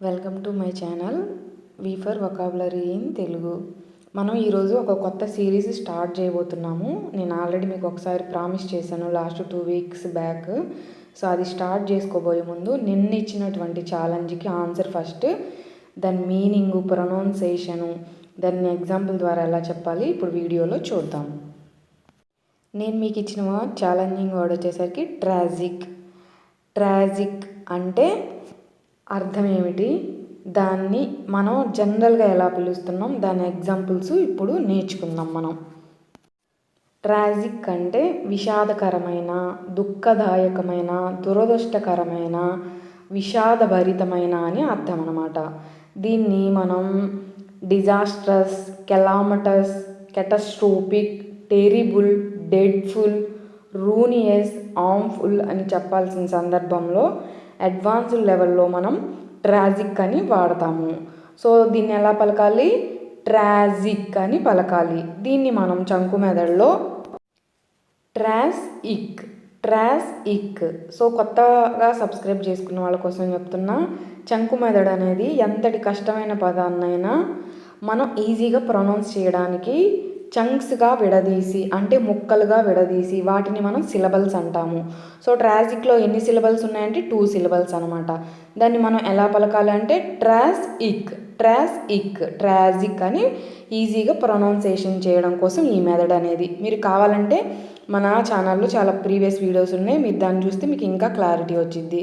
Welcome to my channel V for vocabulary in Telugu. మనం ఈరోజు ఒక కొత్త సిరీస్ స్టార్ట్ చేయబోతున్నాము. నేను ఆల్రెడీ మీకు ఒకసారి ప్రామిస్ చేశాను లాస్ట్ 2 వీక్స్ బ్యాక్. సో అది స్టార్ట్ చేసుకోబోయే ముందు నిన్న ఇచ్చినటువంటి ఛాలెంజ్కి ఆన్సర్ ఫస్ట్, దాని మీనింగు, ప్రొనౌన్సియేషను, దాన్ని ఎగ్జాంపుల్ ద్వారా ఎలా చెప్పాలి ఇప్పుడు వీడియోలో చూద్దాం. నేను మీకు ఇచ్చిన ఛాలెంజింగ్ వర్డ్ వచ్చేసరికి ట్రాజిక్. ట్రాజిక్ అంటే అర్థం ఏమిటి, దాన్ని మనం జనరల్గా ఎలా పిలుస్తున్నాం, దాని ఎగ్జాంపుల్స్ ఇప్పుడు నేర్చుకుందాం మనం. ట్రాజిక్ అంటే విషాదకరమైన, దుఃఖదాయకమైన, దురదృష్టకరమైన, విషాదభరితమైన అని అర్థం అన్నమాట. దీన్ని మనం డిజాస్ట్రస్, కెలామటస్, కెటాస్ట్రోఫిక్, టెరిబుల్, డెడ్ఫుల్, రూనియస్, హార్మ్ఫుల్ అని చెప్పాల్సిన సందర్భంలో అడ్వాన్స్డ్ లెవెల్లో మనం ట్రాజిక్ అని వాడతాము. సో దీన్ని ఎలా పలకాలి, ట్రాజిక్ అని పలకాలి. దీన్ని మనం చంకు మెదడులో ట్రాస్ ఇక్. సో కొత్తగా సబ్స్క్రైబ్ చేసుకున్న వాళ్ళ కోసం చెప్తున్నా, చంకు మెదడు అనేది ఎంతటి కష్టమైన పదాన్నైనా మనం ఈజీగా ప్రొనౌన్స్ చేయడానికి చంక్స్గా విడదీసి, అంటే ముక్కలుగా విడదీసి వాటిని మనం సిలబల్స్ అంటాము. సో ట్రాజిక్లో ఎన్ని సిలబల్స్ ఉన్నాయంటే 2 సిలబల్స్ అనమాట. దాన్ని మనం ఎలా పలకాలి అంటే ట్రాజిక్ అని ఈజీగా ప్రొనౌన్సియేషన్ చేయడం కోసం ఈ మెథడ్ అనేది. మీరు కావాలంటే మన ఛానల్లో చాలా ప్రీవియస్ వీడియోస్ ఉన్నాయి, మీరు దాన్ని చూస్తే మీకు ఇంకా క్లారిటీ వచ్చింది.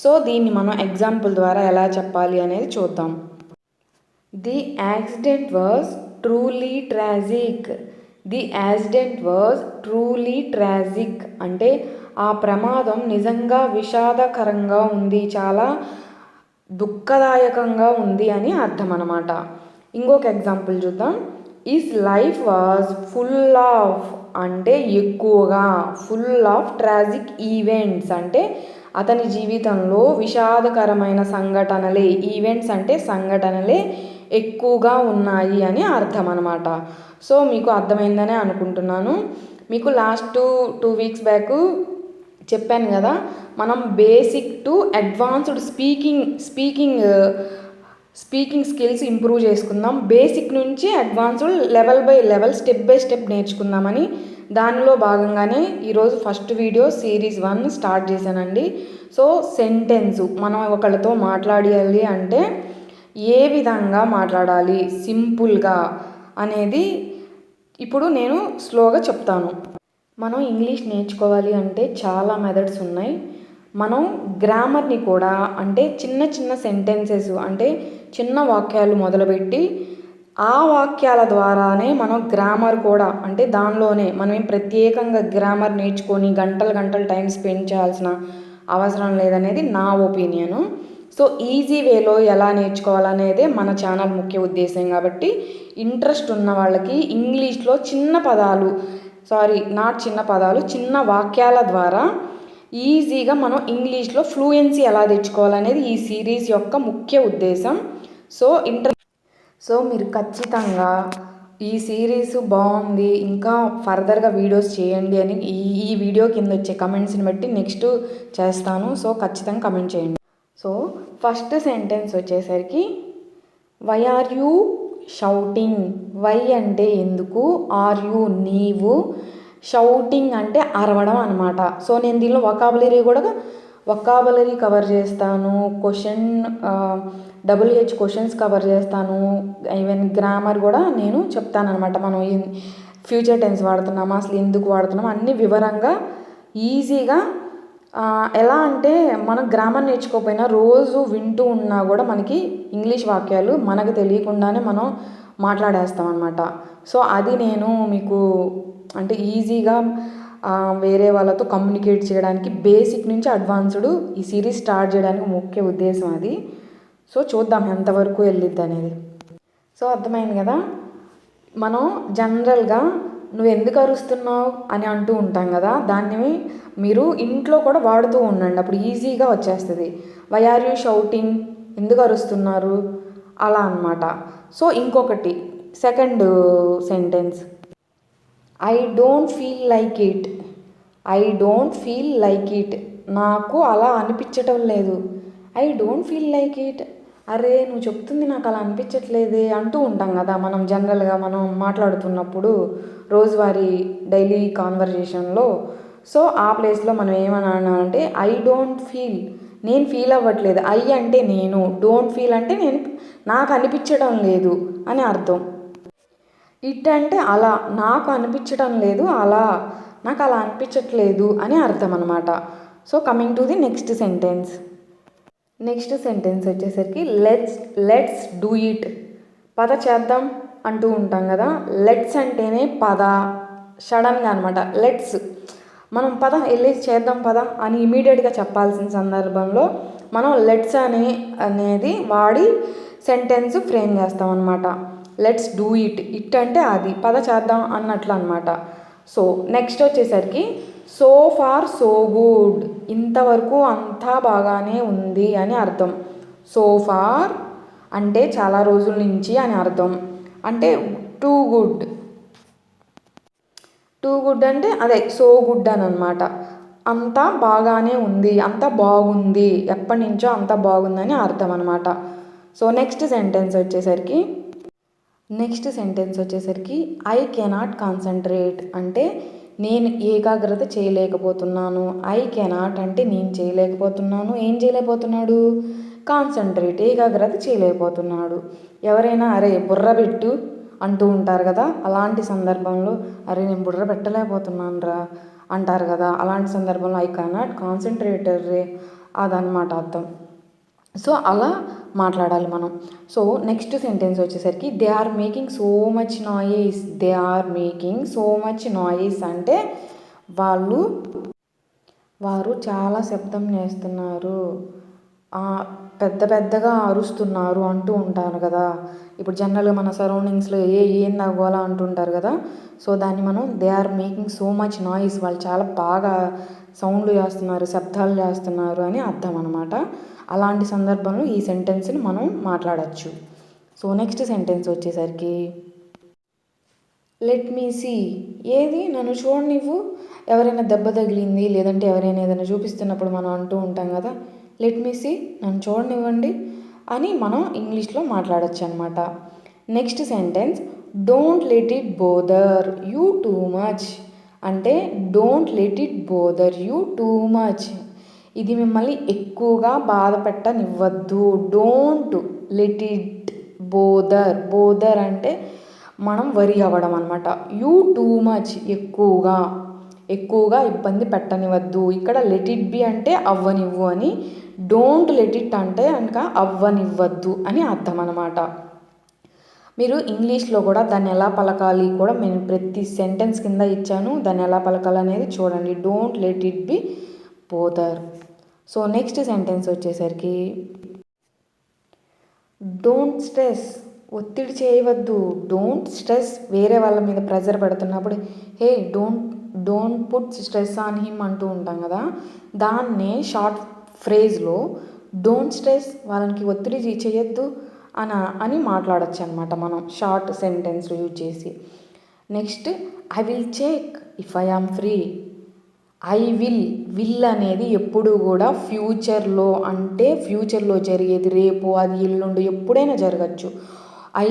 సో దీన్ని మనం ఎగ్జాంపుల్ ద్వారా ఎలా చెప్పాలి అనేది చూద్దాం. The accident was truly tragic అంటే ఆ ప్రమాదం నిజంగా విషాదకరంగా ఉంది, చాలా దుఃఖదాయకంగా ఉంది అని అర్థం అన్నమాట. ఇంకొక ఎగ్జాంపుల్ చూద్దాం. Is life was full of అంటే ఎక్కువగా, ఫుల్ ఆఫ్ ట్రాజిక్ ఈవెంట్స్ అంటే అతని జీవితంలో విషాదకరమైన సంఘటనలే, ఈవెంట్స్ అంటే సంఘటనలే ఎక్కువగా ఉన్నాయి అని అర్థం అన్నమాట. సో మీకు అర్థమైందనే అనుకుంటున్నాను. మీకు లాస్ట్ 2 వీక్స్ బ్యాక్ చెప్పాను కదా, మనం basic to advanced speaking skills improve చేసుకుందాం. బేసిక్ నుంచి advanced level by level, step by step నేర్చుకుందామని దానిలో భాగంగానే ఈరోజు ఫస్ట్ వీడియో సిరీస్ 1 స్టార్ట్ చేశానండి. సో సెంటెన్సు మనం ఒకళ్ళతో మాట్లాడాలి అంటే ఏ విధంగా మాట్లాడాలి సింపుల్గా అనేది ఇప్పుడు నేను స్లోగా చెప్తాను. మనం ఇంగ్లీష్ నేర్చుకోవాలి అంటే చాలా మెథడ్స్ ఉన్నాయి. మనం గ్రామర్ని కూడా, అంటే చిన్న చిన్న సెంటెన్సెస్ అంటే చిన్న వాక్యాలు మొదలుపెట్టి ఆ వాక్యాల ద్వారానే మనం గ్రామర్ కూడా, అంటే దానిలోనే మనం ప్రత్యేకంగా గ్రామర్ నేర్చుకొని గంటలు టైం స్పెండ్ చేయాల్సిన అవసరం లేదనేది నా ఒపీనియను. సో ఈజీ వేలో ఎలా నేర్చుకోవాలనేదే మన ఛానల్ ముఖ్య ఉద్దేశం. కాబట్టి ఇంట్రెస్ట్ ఉన్న వాళ్ళకి ఇంగ్లీష్లో చిన్న వాక్యాల ద్వారా ఈజీగా మనం ఇంగ్లీష్లో ఫ్లూయెన్సీ ఎలా తెచ్చుకోవాలనేది ఈ సిరీస్ యొక్క ముఖ్య ఉద్దేశం. సో మీరు ఖచ్చితంగా ఈ సిరీస్ బాగుంది, ఇంకా ఫర్దర్గా వీడియోస్ చేయండి అని ఈ వీడియో కింద వచ్చే కమెంట్స్ని బట్టి నెక్స్ట్ చేస్తాను. సో ఖచ్చితంగా కమెంట్ చేయండి. సో ఫస్ట్ సెంటెన్స్ వచ్చేసరికి why are you shouting. Why అంటే ఎందుకు, ఆర్ యూ నీవు, షౌటింగ్ అంటే అరవడం అనమాట. సో నేను దీనిలో వొకాబులరీ కవర్ చేస్తాను, WH క్వశ్చన్స్ కవర్ చేస్తాను, ఈవెన్ గ్రామర్ కూడా నేను చెప్తాను అనమాట. మనం ఫ్యూచర్ టెన్స్ వాడుతున్నామా, అసలు ఎందుకు వాడుతున్నామా అన్నీ వివరంగా ఈజీగా. ఎలా అంటే మనం గ్రామర్ నేర్చుకోకపోయినా రోజు వింటూ ఉన్నా కూడా మనకి ఇంగ్లీష్ వాక్యాలు మనకు తెలియకుండానే మనం మాట్లాడేస్తాం అనమాట. సో అది నేను మీకు అంటే ఈజీగా వేరే వాళ్ళతో కమ్యూనికేట్ చేయడానికి బేసిక్ నుంచి అడ్వాన్స్డ్ ఈ సిరీస్ స్టార్ట్ చేయడానికి ముఖ్య ఉద్దేశం అది. సో చూద్దాం ఎంతవరకు వెళ్ళిద్ది అనేది. సో అర్థమైంది కదా. మనం జనరల్గా నువ్వు ఎందుకు అరుస్తున్నావు అని అంటూ ఉంటాం కదా, దాన్ని మీరు ఇంట్లో కూడా వాడుతూ ఉండండి, అప్పుడు ఈజీగా వచ్చేస్తుంది. వై ఆర్ యూ షౌటింగ్, ఎందుకు అరుస్తున్నారు అలా అన్నమాట. సో ఇంకొకటి second sentence, I don't feel like it. నాకు అలా అనిపించటం లేదు. I don't feel like it అరే నువ్వు చెప్తుంది నాకు అలా అనిపించట్లేదే అంటూ ఉంటాం కదా మనం జనరల్గా మనం మాట్లాడుతున్నప్పుడు రోజువారీ డైలీ కాన్వర్జేషన్లో. సో ఆ ప్లేస్లో మనం ఏమన్నా ఐ డోంట్ ఫీల్, నేను ఫీల్ అవ్వట్లేదు. ఐ అంటే నేను, డోంట్ ఫీల్ అంటే నేను నాకు అనిపించడం లేదు అని అర్థం. ఇట్ అంటే అలా, నాకు అనిపించడం లేదు, అలా నాకు అలా అనిపించట్లేదు అని అర్థం అనమాట. So coming to the next sentence. Next sentence వచ్చేసరికి లెట్స్ డూ ఇట్. పద చేద్దాం అంటూ ఉంటాం కదా. లెట్స్ అంటేనే పద, సడన్గా అనమాట. లెట్స్ మనం పద వెళ్ళి చేద్దాం పద అని ఇమీడియట్గా చెప్పాల్సిన సందర్భంలో మనం లెట్స్ అనేది వాడి సెంటెన్స్ ఫ్రేమ్ చేస్తాం అనమాట. లెట్స్ డూ ఇట్, ఇట్ అంటే అది, పద చేద్దాం అన్నట్లు అనమాట. సో నెక్స్ట్ వచ్చేసరికి సో ఫార్ సో గుడ్, ఇంతవరకు అంతా బాగానే ఉంది అని అర్థం. సో ఫార్ అంటే చాలా రోజుల నుంచి అని అర్థం. అంటే టూ గుడ్, టూ గుడ్ అంటే అదే సో గుడ్ అని అనమాట. అంతా బాగానే ఉంది, అంతా బాగుంది, ఎప్పటి నుంచో అంతా బాగుందని అర్థం అనమాట. సో నెక్స్ట్ సెంటెన్స్ వచ్చేసరికి ఐ కెనాట్ కాన్సన్ట్రేట్ అంటే నేను ఏకాగ్రత చేయలేకపోతున్నాను. ఐ కెనాట్ అంటే నేను చేయలేకపోతున్నాను. ఏం చేయలేకపోతున్నాడు? కాన్సన్ట్రేట్, ఏకాగ్రత చేయలేకపోతున్నాడు. ఎవరైనా అరే బుర్ర పెట్టు అంటూ ఉంటారు కదా, అలాంటి సందర్భంలో అరే నేను బుర్ర పెట్టలేకపోతున్నాను రా అంటారు కదా, అలాంటి సందర్భంలో ఐ కెనాట్ కాన్సన్ట్రేట్ రే, అదనమాట అర్థం. సో అలా మాట్లాడాలి మనం. సో నెక్స్ట్ సెంటెన్స్ వచ్చేసరికి they are making so much noise. They are making so much noise అంటే వారు చాలా శబ్దం చేస్తున్నారు, పెద్ద పెద్దగా అరుస్తున్నారు అంటూ ఉంటారు కదా. ఇప్పుడు జనరల్గా మన సరౌండింగ్స్లో ఏం తగ్గోలా అంటుంటారు కదా. సో దాన్ని మనం they are making so much noise, వాళ్ళు చాలా బాగా సౌండ్లు చేస్తున్నారు, శబ్దాలు చేస్తున్నారు అని అర్థం అనమాట. అలాంటి సందర్భంలో ఈ సెంటెన్స్ని మనం మాట్లాడచ్చు. సో నెక్స్ట్ సెంటెన్స్ వచ్చేసరికి లెట్ మీ సీ, ఏది నన్ను చూడనివ్వు. ఎవరైనా దెబ్బ తగిలింది లేదంటే ఎవరైనా ఏదైనా చూపిస్తున్నప్పుడు మనం అంటూ ఉంటాం కదా, లెట్ మీ సీ, నన్ను చూడనివ్వండి అని మనం ఇంగ్లీష్లో మాట్లాడచ్చు అనమాట. Next sentence don't let it bother you too much అంటే don't let it bother you too much, ఇది మిమ్మల్ని ఎక్కువగా బాధ పెట్టనివ్వద్దు. డోంట్ లెట్ ఇట్ బోదర్ అంటే మనం వరి అవ్వడం అనమాట. యూ టూ మచ్ ఎక్కువగా ఇబ్బంది పెట్టనివ్వద్దు. ఇక్కడ లెట్ ఇట్ బి అంటే అవ్వనివ్వు అని, డోంట్ లెట్ ఇట్ అంటే కనుక అవ్వనివ్వద్దు అని అర్థం అనమాట. మీరు ఇంగ్లీష్లో కూడా దాన్ని ఎలా పలకాలి కూడా నేను ప్రతి సెంటెన్స్ కింద ఇచ్చాను, దాన్ని ఎలా పలకాలి అనేది చూడండి. Don't let it be bother. So next sentence వచ్చేసరికి డోంట్ స్ట్రెస్, ఒత్తిడి చేయవద్దు. డోంట్ స్ట్రెస్, వేరే వాళ్ళ మీద ప్రెజర్ పెడుతున్నప్పుడు hey don't put stress on him అంటూ ఉంటాం కదా, దాన్నే షార్ట్ ఫ్రేజ్లో డోంట్ స్ట్రెస్, వాళ్ళకి ఒత్తిడి చేయొద్దు అని మాట్లాడచ్చు అనమాట మనం షార్ట్ సెంటెన్స్ యూజ్ చేసి. Next I will check if I am free. I will అనేది ఎప్పుడు కూడా ఫ్యూచర్లో, అంటే ఫ్యూచర్లో జరిగేది, రేపు అది ఎల్లుండి ఎప్పుడైనా జరగచ్చు. ఐ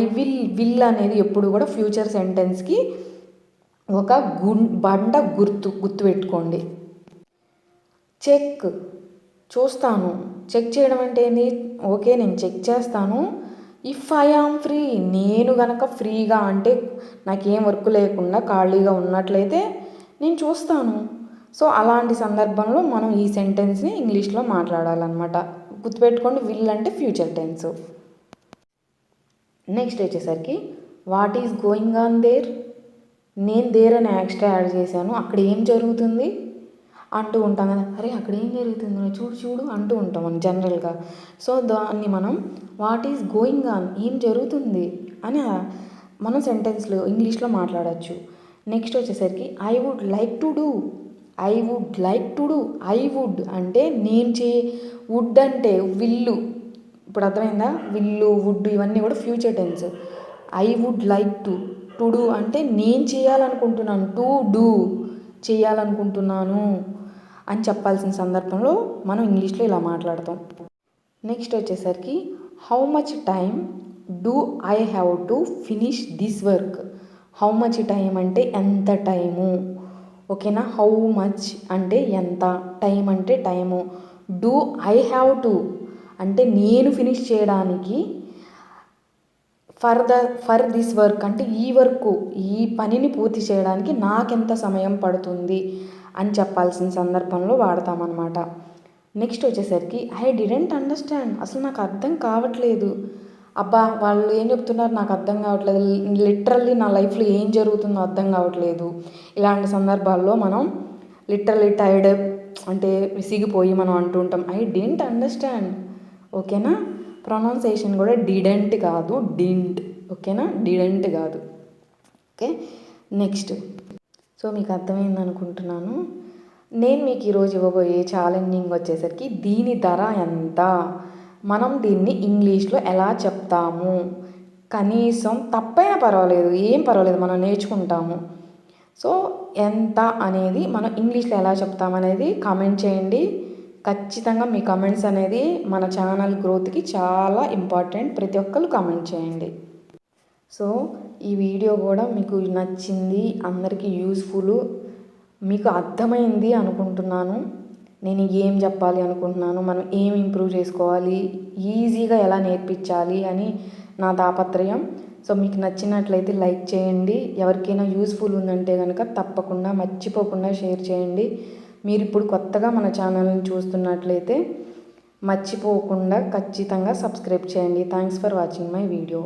విల్ అనేది ఎప్పుడు కూడా ఫ్యూచర్ సెంటెన్స్కి ఒక గుర్తుపెట్టుకోండి. చెక్, చూస్తాను. చెక్ చేయడం అంటే ఏంటి? ఓకే నేను చెక్ చేస్తాను. ఇఫ్ ఐ ఆమ్ ఫ్రీ, నేను గనక ఫ్రీగా అంటే నాకేం వర్క్ లేకుండా ఖాళీగా ఉన్నట్లయితే నేను చూస్తాను. సో అలాంటి సందర్భంలో మనం ఈ సెంటెన్స్ని ఇంగ్లీష్లో మాట్లాడాలన్నమాట. గుర్తుపెట్టుకోండి, విల్ అంటే ఫ్యూచర్ టెన్స్. నెక్స్ట్ వచ్చేసరికి what is going on their. నేను దేర్ అని ఎక్స్ట్రా యాడ్ చేశాను. అక్కడ ఏం జరుగుతుంది అంటూ ఉంటాం కదా, అరే అక్కడ ఏం జరుగుతుంది చూడు అంటూ ఉంటాం మనం జనరల్గా. సో దాన్ని మనం వాట్ ఈజ్ గోయింగ్ ఆన్, ఏం జరుగుతుంది అని మనం సెంటెన్స్లో ఇంగ్లీష్లో మాట్లాడచ్చు. నెక్స్ట్ వచ్చేసరికి I would like to do. I would అంటే నేను వుడ్ అంటే విల్లు, ఇప్పుడు అర్థమైందా? విల్లు, వుడ్ ఇవన్నీ కూడా future tense. I would like to do అంటే నేను చేయాలనుకుంటున్నాను, టు డూ చేయాలనుకుంటున్నాను అని చెప్పాల్సిన సందర్భంలో మనం ఇంగ్లీష్లో ఇలా మాట్లాడతాం. నెక్స్ట్ వచ్చేసరికి how much time do I have to finish this work. How much time అంటే ఎంత టైము, ఓకేనా. హౌ మచ్ అంటే ఎంత, టైం అంటే time, do I have to అంటే నేను ఫినిష్ చేయడానికి, ఫర్ దిస్ వర్క్ అంటే ఈ వర్క్, ఈ పనిని పూర్తి చేయడానికి నాకెంత సమయం పడుతుంది అని చెప్పాల్సిన సందర్భంలో వాడతామన్నమాట. నెక్స్ట్ వచ్చేసరికి ఐ డిడెంట్ అండర్స్టాండ్, అసలు నాకు అర్థం కావట్లేదు. అబ్బా వాళ్ళు ఏం చెప్తున్నారు నాకు అర్థం కావట్లేదు, లిటరల్లీ నా లైఫ్లో ఏం జరుగుతుందో అర్థం కావట్లేదు. ఇలాంటి సందర్భాల్లో మనం లిటరల్లీ టైర్డ్ అంటే విసిగిపోయి మనం అంటూ ఉంటాం ఐ డిడెంట్ అండర్స్టాండ్, ఓకేనా. ప్రొనౌన్సియేషన్ కూడా డిడెంట్ కాదు, డింట్, ఓకేనా, డిడెంట్ కాదు. Okay, next. సో మీకు అర్థమైంది అనుకుంటున్నాను. నేను మీకు ఈరోజు ఇవ్వబోయే ఛాలెంజింగ్ వచ్చేసరికి దీని ధర ఎంత, మనం దీన్ని ఇంగ్లీష్లో ఎలా చెప్తాము, కనీసం తప్పైనా పర్వాలేదు, ఏం పర్వాలేదు, మనం నేర్చుకుంటాము. సో ఎంత అనేది మనం ఇంగ్లీష్లో ఎలా చెప్తామనేది కామెంట్ చేయండి. ఖచ్చితంగా మీ కమెంట్స్ అనేది మన ఛానల్ గ్రోత్కి చాలా ఇంపార్టెంట్. ప్రతి ఒక్కరు కామెంట్ చేయండి. సో ఈ వీడియో కూడా మీకు నచ్చింది, అందరికీ యూస్ఫుల్, మీకు అర్థమైంది అనుకుంటున్నాను. నేను ఏం చెప్పాలి అనుకుంటున్నాను, మనం ఏం ఇంప్రూవ్ చేసుకోవాలి, ఈజీగా ఎలా నేర్పించాలి అని నా తాపత్రయం. సో మీకు నచ్చినట్లయితే లైక్ చేయండి. ఎవరికైనా యూస్ఫుల్ ఉందంటే కనుక తప్పకుండా మర్చిపోకుండా షేర్ చేయండి. మీరు ఇప్పుడు కొత్తగా మన ఛానల్ని చూస్తున్నట్లయితే మర్చిపోకుండా ఖచ్చితంగా సబ్స్క్రైబ్ చేయండి. Thanks for watching my video.